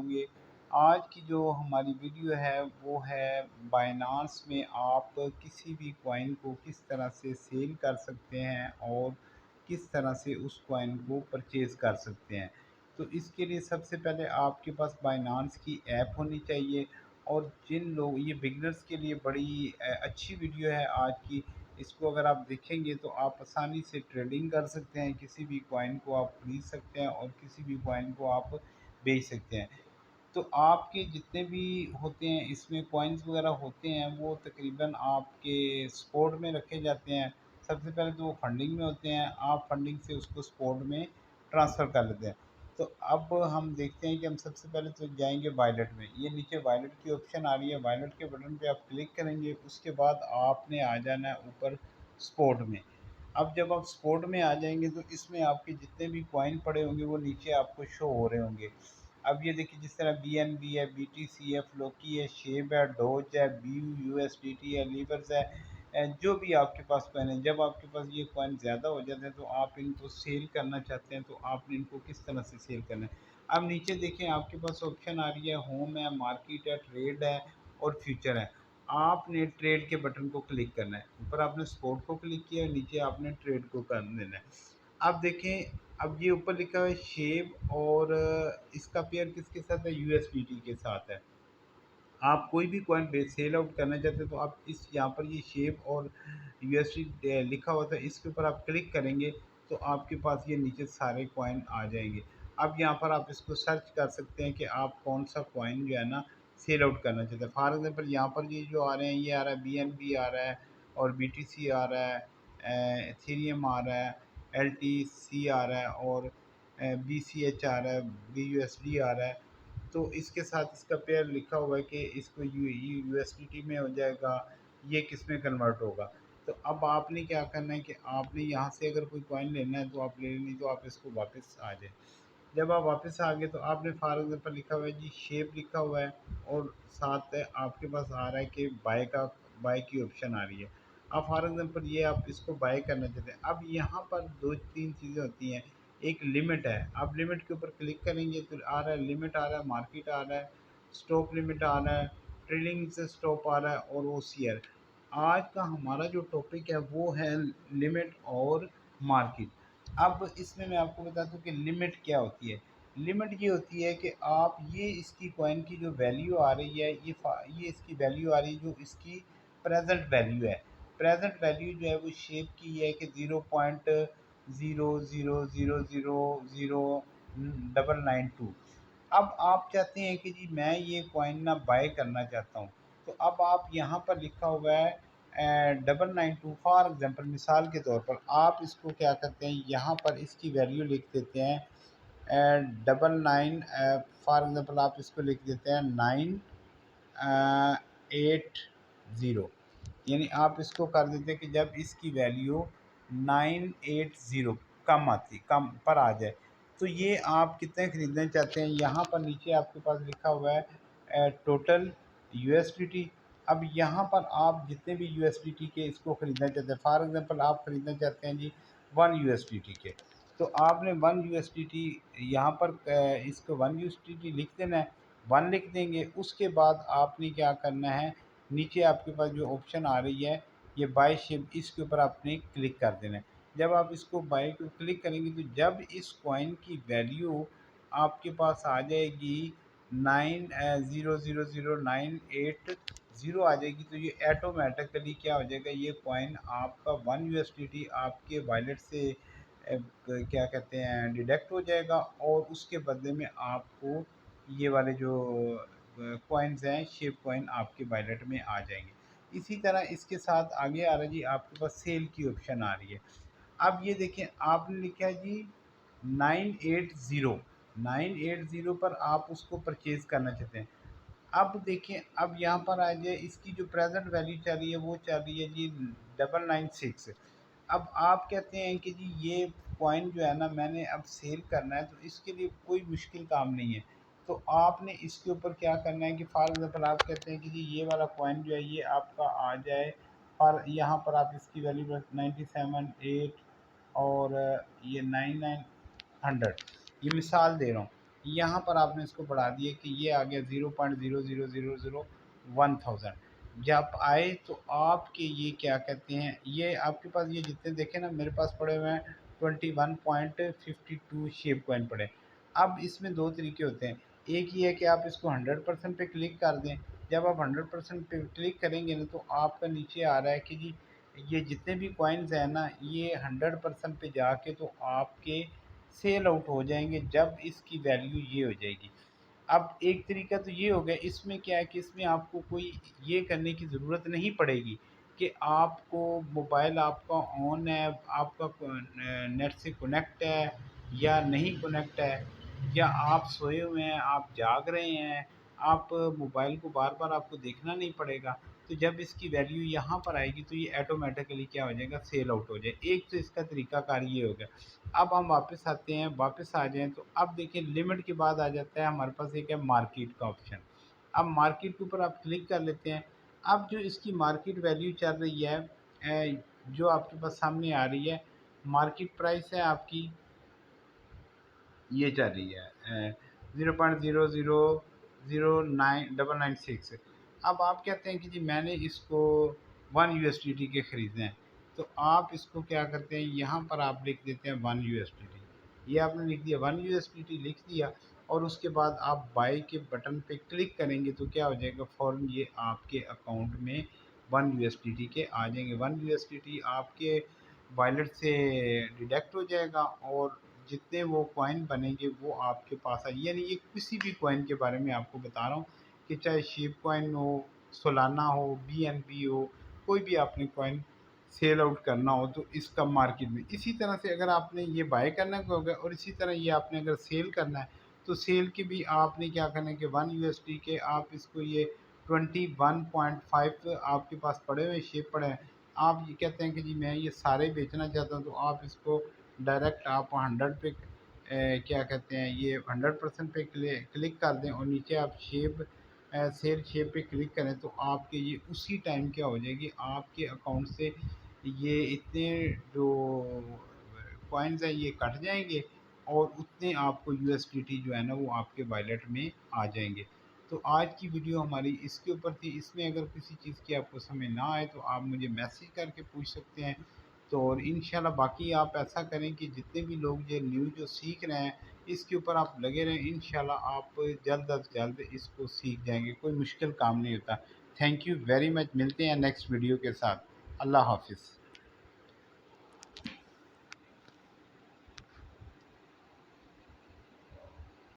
होंगे। आज की जो हमारी वीडियो है वो है बायनांस में आप किसी भी कॉइन को किस तरह से सेल कर सकते हैं और किस तरह से उस कॉइन को परचेज़ कर सकते हैं। तो इसके लिए सबसे पहले आपके पास बायनांस की ऐप होनी चाहिए। और जिन लोग ये बिगिनर्स के लिए बड़ी अच्छी वीडियो है आज की। इसको अगर आप देखेंगे तो आप आसानी से ट्रेडिंग कर सकते हैं, किसी भी कॉइन को आप खरीद सकते हैं और किसी भी कॉइन को आप बेच सकते हैं। तो आपके जितने भी होते हैं इसमें कॉइन्स वगैरह होते हैं वो तकरीबन आपके स्पोर्ट में रखे जाते हैं। सबसे पहले तो वो फंडिंग में होते हैं, आप फंडिंग से उसको स्पोर्ट में ट्रांसफ़र कर लेते हैं। तो अब हम देखते हैं कि हम सबसे पहले तो जाएंगे वॉलेट में। ये नीचे वॉलेट की ऑप्शन आ रही है, वॉलेट के बटन पे आप क्लिक करेंगे, उसके बाद आपने आ जाना है ऊपर स्पोर्ट में। अब जब आप स्पोर्ट में आ जाएंगे तो इसमें आपके जितने भी कॉइन पड़े होंगे वो नीचे आपको शो हो रहे होंगे। अब ये देखिए जिस तरह BNB है, BTC है, फ्लोकी है, शेब है, डोज है, BUSDT है, लीवर्स है, जो भी आपके पास कॉइन है। जब आपके पास ये कॉइन ज़्यादा हो जाते हैं तो आप इनको सेल करना चाहते हैं, तो आपने इनको किस तरह से सेल करना है। अब नीचे देखें आपके पास ऑप्शन आ रही है, होम है, मार्केट है, ट्रेड है और फ्यूचर है। आपने ट्रेड के बटन को क्लिक करना है, ऊपर आपने स्पोर्ट को क्लिक किया, नीचे आपने ट्रेड को कर देना है। अब देखें, अब ये ऊपर लिखा हुआ है शेप और इसका पेयर किसके साथ है, USDT के साथ है। आप कोई भी कॉइन बेच सेल आउट करना चाहते हैं तो आप इस यहाँ पर ये शेप और USD लिखा हुआ था, इसके ऊपर आप क्लिक करेंगे तो आपके पास ये नीचे सारे कॉइन आ जाएंगे। अब यहाँ पर आप इसको सर्च कर सकते हैं कि आप कौन सा कॉइन जो है ना सेल आउट करना चाहते हैं। फॉर एग्जांपल यहाँ पर ये जो आ रहे हैं, ये आ रहा है BNB आ रहा है और BTC आ रहा है, एथेरियम आ रहा है, LTC आ रहा है और BCH आ रहा है, BUSD आ रहा है। तो इसके साथ इसका पेयर लिखा हुआ है कि इसको USDT में हो जाएगा, ये किस में कन्वर्ट होगा। तो अब आपने क्या करना है कि आपने यहाँ से अगर कोई कॉइन लेना है तो आप ले लें, नहीं तो आप इसको वापस आ जाए। जब आप वापस आ गए तो आपने फॉर एग्जांपल लिखा हुआ है जी, शेप लिखा हुआ है और साथ है आपके पास आ रहा है कि बाय की ऑप्शन आ रही है। अब फॉर एग्जांपल ये आप इसको बाय करना चाहते हैं। अब यहाँ पर दो तीन चीज़ें होती हैं। एक लिमिट है, आप लिमिट के ऊपर क्लिक करेंगे तो आ रहा है लिमिट, आ रहा है मार्केट, आ रहा है स्टॉप लिमिट, आ रहा है ट्रेलिंग से स्टॉप, आ रहा है और OCR। आज का हमारा जो टॉपिक है वो है लिमिट और मार्केट। अब इसमें मैं आपको बता दूं कि लिमिट क्या होती है। लिमिट ये होती है कि आप ये इसकी कॉइन की जो वैल्यू आ रही है, ये इसकी वैल्यू आ रही है जो इसकी प्रेजेंट वैल्यू है। प्रेजेंट वैल्यू जो है वो शेप की है कि 0.0000092। अब आप चाहते हैं कि जी मैं ये कॉइन ना बाय करना चाहता हूँ। तो अब आप यहाँ पर लिखा हुआ है 992, फॉर एग्जांपल मिसाल के तौर पर आप इसको क्या करते हैं, यहाँ पर इसकी वैल्यू लिख देते हैं 99। फॉर एग्जांपल आप इसको लिख देते हैं 980, यानी आप इसको कर देते हैं कि जब इसकी वैल्यू 980 कम पर आ जाए तो ये आप कितने ख़रीदना चाहते हैं। यहाँ पर नीचे आपके पास लिखा हुआ है टोटल USDT। अब यहाँ पर आप जितने भी USDT के इसको ख़रीदना चाहते हैं, फॉर एग्जांपल आप ख़रीदना चाहते हैं जी 1 USDT के, तो आपने 1 USDT यहाँ पर इसको 1 USDT लिख देना है, 1 लिख देंगे। उसके बाद आपने क्या करना है, नीचे आपके पास जो ऑप्शन आ रही है ये बाय शिप, इसके ऊपर आपने क्लिक कर देना है। जब आप इसको बाय को क्लिक करेंगे तो जब इस कॉइन की वैल्यू आपके पास आ जाएगी 9000098 आ जाएगी तो ये ऑटोमेटिकली क्या हो जाएगा, ये कॉइन आपका 1 USDT आपके वॉलेट से क्या कहते हैं डिडक्ट हो जाएगा और उसके बदले में आपको ये वाले जो कॉइन्स हैं शेप कॉइन आपके वॉलेट में आ जाएंगे। इसी तरह इसके साथ आगे आ रहा है जी आपके पास सेल की ऑप्शन आ रही है। अब ये देखें आपने लिखा है जी 980 पर आप उसको परचेज़ करना चाहते हैं। अब देखें, अब यहाँ पर आ जाए इसकी जो प्रेजेंट वैल्यू चल रही है वो चल रही है जी 996। अब आप कहते हैं कि जी ये कॉइन जो है ना मैंने अब सेल करना है, तो इसके लिए कोई मुश्किल काम नहीं है। तो आपने इसके ऊपर क्या करना है कि फॉर एग्जांपल आप कहते हैं कि जी ये वाला कॉइन जो है ये आपका आ जाए, और यहाँ पर आप इसकी वैल्यू 97 8 और ये 99 100, ये मिसाल दे रहा हूँ, यहाँ पर आपने इसको बढ़ा दिया कि ये आ गया 0.00001,000। जब आए तो आपके ये क्या कहते हैं, ये आपके पास ये जितने देखे ना मेरे पास पड़े हुए हैं 21.52 शेप कॉइन पड़े। अब इसमें दो तरीके होते हैं, एक ये है कि आप इसको 100% पे क्लिक कर दें। जब आप 100% पे क्लिक करेंगे ना तो आपका नीचे आ रहा है कि जी ये जितने भी कॉइन्स हैं ना ये 100% पे जाके तो आपके सेल आउट हो जाएंगे जब इसकी वैल्यू ये हो जाएगी। अब एक तरीका तो ये हो गया, इसमें क्या है कि इसमें आपको कोई ये करने की ज़रूरत नहीं पड़ेगी कि आपको मोबाइल आपका ऑन है, आपका नेट से कनेक्ट है या नहीं कनेक्ट है, या आप सोए हुए हैं, आप जाग रहे हैं, आप मोबाइल को बार बार आपको देखना नहीं पड़ेगा। तो जब इसकी वैल्यू यहाँ पर आएगी तो ये ऑटोमेटिकली क्या हो जाएगा, सेल आउट हो जाए। एक तो इसका तरीकाकार ये हो गया। अब हम वापस आते हैं, वापस आ जाएँ तो अब देखिए लिमिट के बाद आ जाता है हमारे पास एक है मार्केट का ऑप्शन। अब मार्केट के ऊपर आप क्लिक कर लेते हैं। अब जो इसकी मार्केट वैल्यू चल रही है जो आपके पास सामने आ रही है, मार्केट प्राइस है आपकी ये चल रही है 0.000996। अब आप कहते हैं कि जी मैंने इसको 1 USDT के ख़रीदने हैं, तो आप इसको क्या करते हैं, यहाँ पर आप लिख देते हैं 1 USDT। ये आपने लिख दिया, 1 USDT लिख दिया और उसके बाद आप बाई के बटन पे क्लिक करेंगे तो क्या हो जाएगा, फ़ौरन ये आपके अकाउंट में 1 USDT के आ जाएंगे। 1 USDT आपके वॉलेट से डिडक्ट हो जाएगा और जितने वो कॉइन बनेंगे वो आपके पास आए। यानी ये किसी भी कॉइन के बारे में आपको बता रहा हूँ कि चाहे शीप कॉइन हो, सोलाना हो, BNB हो, कोई भी आपने कॉइन सेल आउट करना हो तो इसका मार्केट में इसी तरह से अगर आपने ये बाय करना होगा और इसी तरह ये आपने अगर सेल करना है तो सेल के भी आपने क्या करना है कि 1 USD के आप इसको ये 21.5 आपके पास पड़े हुए शेप पड़े हैं। आप ये कहते हैं कि जी मैं ये सारे बेचना चाहता हूँ तो आप इसको डायरेक्ट आप 100 पे क्या कहते हैं ये 100% पे क्लिक कर दें और नीचे आप सेल शेप पे क्लिक करें तो आपके ये उसी टाइम क्या हो जाएगी, आपके अकाउंट से ये इतने जो कॉइन्स हैं ये कट जाएंगे और उतने आपको USDT जो है ना वो आपके वॉलेट में आ जाएंगे। तो आज की वीडियो हमारी इसके ऊपर थी। इसमें अगर किसी चीज़ की आपको समझ ना आए तो आप मुझे मैसेज करके पूछ सकते हैं। तो और इंशाल्लाह बाकी आप ऐसा करें कि जितने भी लोग ये न्यू जो सीख रहे हैं इसके ऊपर आप लगे रहें, इंशाल्लाह आप जल्द अज जल्द इसको सीख जाएंगे। कोई मुश्किल काम नहीं होता। थैंक यू वेरी मच, मिलते हैं नेक्स्ट वीडियो के साथ। अल्लाह हाफिज़।